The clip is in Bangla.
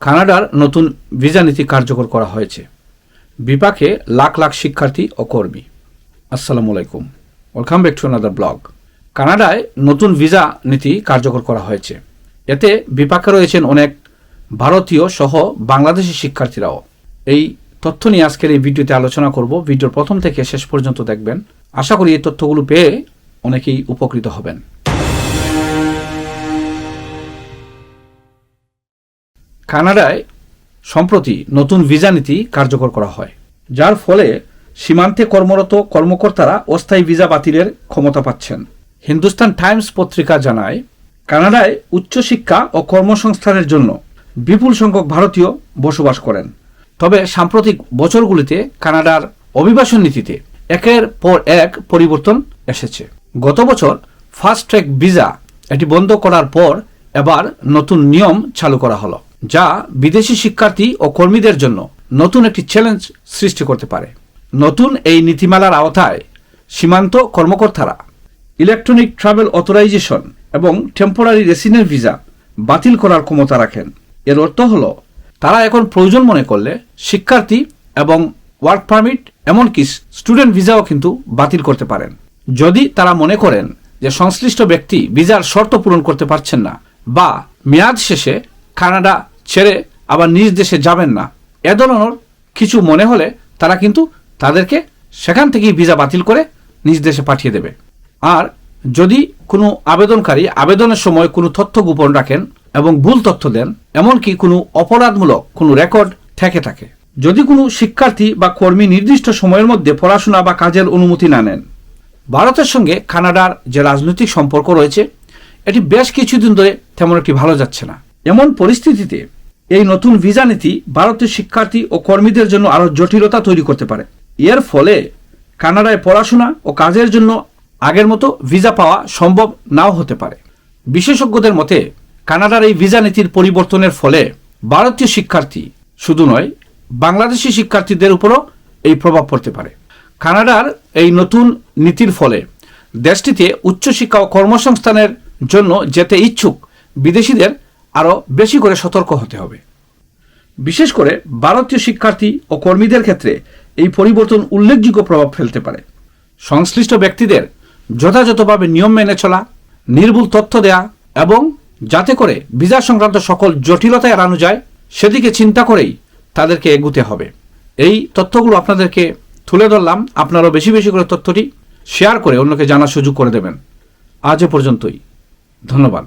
কানাডার নতুন ভিসা নীতি কার্যকর করা হয়েছে। বিপাকে লাখ লাখ শিক্ষার্থী ও কর্মী। আসসালামু আলাইকুম, welcome back to another blog. কানাডায় নতুন ভিসা নীতি কার্যকর করা হয়েছে। এতে বিপাকে রয়েছেন অনেক ভারতীয় সহ বাংলাদেশি শিক্ষার্থীরাও। এই তথ্য নিয়ে আজকের এই ভিডিওতে আলোচনা করব। ভিডিওর প্রথম থেকে শেষ পর্যন্ত দেখবেন। আশা করি এই তথ্যগুলো পেয়ে অনেকেই উপকৃত হবেন। কানাডায় সম্প্রতি নতুন ভিসা নীতি কার্যকর করা হয়, যার ফলে সীমান্তে কর্মরত কর্মকর্তারা অস্থায়ী ভিসা বাতিলের ক্ষমতা পাচ্ছেন। হিন্দুস্তান টাইমস পত্রিকা জানায়, কানাডায় উচ্চশিক্ষা ও কর্মসংস্থানের জন্য বিপুল সংখ্যক ভারতীয় বসবাস করেন। তবে সাম্প্রতিক বছরগুলিতে কানাডার অভিবাসন নীতিতে একের পর এক পরিবর্তন এসেছে। গত বছর ফাস্ট ট্র্যাক ভিসা এটি বন্ধ করার পর এবার নতুন নিয়ম চালু করা হলো, যা বিদেশি শিক্ষার্থী ও কর্মীদের জন্য নতুন একটি চ্যালেঞ্জ সৃষ্টি করতে পারে। নতুন এই নীতিমালার আওতায় সীমান্ত কর্মকর্তারা ইলেকট্রনিক ট্রাভেল অথরাইজেশন এবং টেম্পোরারি রেসিডেন্ট ভিসা বাতিল করার ক্ষমতা রাখেন। এর অর্থ হল, তারা এখন প্রয়োজন মনে করলে শিক্ষার্থী এবং ওয়ার্ক পারমিট এমনকি স্টুডেন্ট ভিসাও কিন্তু বাতিল করতে পারেন, যদি তারা মনে করেন যে সংশ্লিষ্ট ব্যক্তি ভিসার শর্ত পূরণ করতে পারছেন না বা মেয়াদ শেষে কানাডা ছেড়ে আবার নিজ দেশে যাবেন না। এ ধরনের কিছু মনে হলে তারা কিন্তু তাদেরকে সেখান থেকেই ভিসা বাতিল করে নিজ দেশে পাঠিয়ে দেবে। আর যদি কোনো আবেদনকারী আবেদনের সময় কোনো তথ্য গোপন রাখেন এবং ভুল তথ্য দেন, এমনকি কোনো অপরাধমূলক কোনো রেকর্ড থেকে থাকে, যদি কোনো শিক্ষার্থী বা কর্মী নির্দিষ্ট সময়ের মধ্যে পড়াশোনা বা কাজের অনুমতি না নেন। ভারতের সঙ্গে কানাডার যে রাজনৈতিক সম্পর্ক রয়েছে, এটি বেশ কিছুদিন ধরে তেমন একটি ভালো যাচ্ছে না। এমন পরিস্থিতিতে এই নতুন ভিসা নীতি ভারতীয় শিক্ষার্থী ও কর্মীদের জন্য আরও জটিলতা তৈরি করতে পারে। এর ফলে কানাডায় পড়াশোনা ও কাজের জন্য আগের মতো ভিসা পাওয়া সম্ভব নাও হতে পারে। বিশেষজ্ঞদের মতে, কানাডার এই ভিসা নীতির পরিবর্তনের ফলে ভারতীয় শিক্ষার্থী শুধু নয়, বাংলাদেশি শিক্ষার্থীদের উপরও এই প্রভাব পড়তে পারে। কানাডার এই নতুন নীতির ফলে দেশটিতে উচ্চশিক্ষা ও কর্মসংস্থানের জন্য যেতে ইচ্ছুক বিদেশিদের আরও বেশি করে সতর্ক হতে হবে। বিশেষ করে ভারতীয় শিক্ষার্থী ও কর্মীদের ক্ষেত্রে এই পরিবর্তন উল্লেখযোগ্য প্রভাব ফেলতে পারে। সংশ্লিষ্ট ব্যক্তিদের যথাযথভাবে নিয়ম মেনে চলা, নির্ভুল তথ্য দেয়া এবং যাতে করে ভিসা সংক্রান্ত সকল জটিলতা এড়ানো যায়, সেদিকে চিন্তা করেই তাদেরকে এগুতে হবে। এই তথ্যগুলো আপনাদেরকে তুলে ধরলাম। আপনারাও বেশি বেশি করে তথ্যটি শেয়ার করে অন্যকে জানার সুযোগ করে দেবেন। আজ এ পর্যন্তই, ধন্যবাদ।